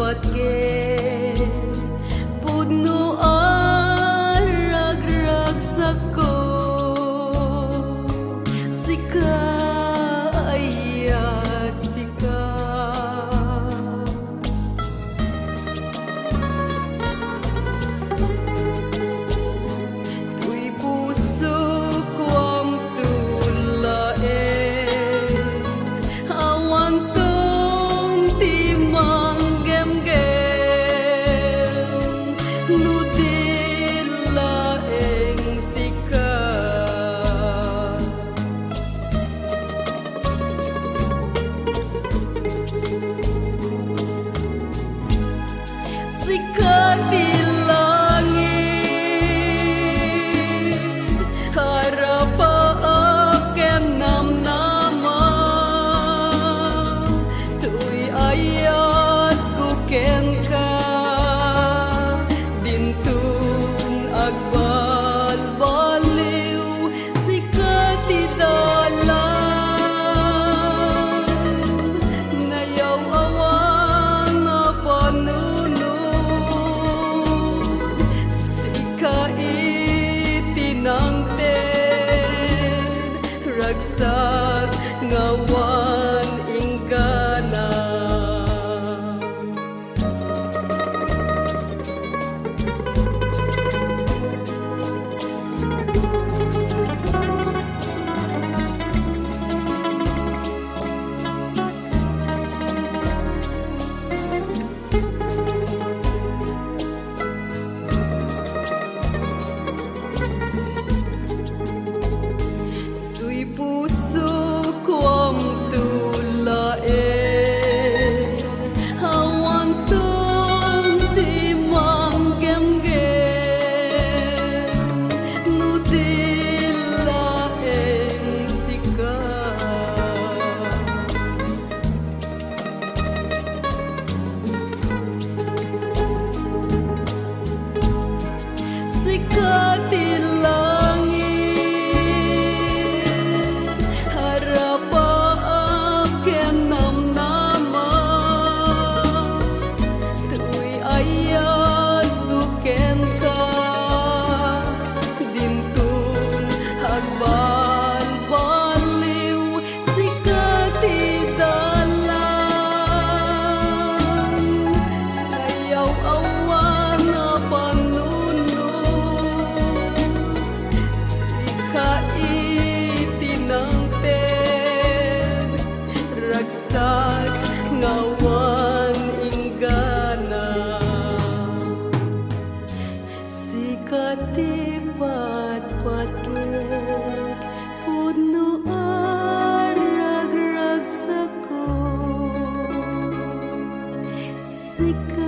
patke pudno arag-rag sako sika ayat sika tuy puso ko ang tulain awan tong timang gem-gem nudil laeng sika sika di langit harap aken namnama tuy ayat ko ken ka dintun agbalbaliw sika ti dalan nayaw awan nga panunod sika itinangten ragsak ngawan inggana tuy puso ko ang tulain awan tong timang gem-gem nudil laeng sika sika di langit harap aken namnama tuy ayat ko ken ka dintun agbalbaliw sika ti dalan ayaw awan nga panunod sika itinangten ragsak ngawan inggana sika ti patpatek pudno arag-rag sako sika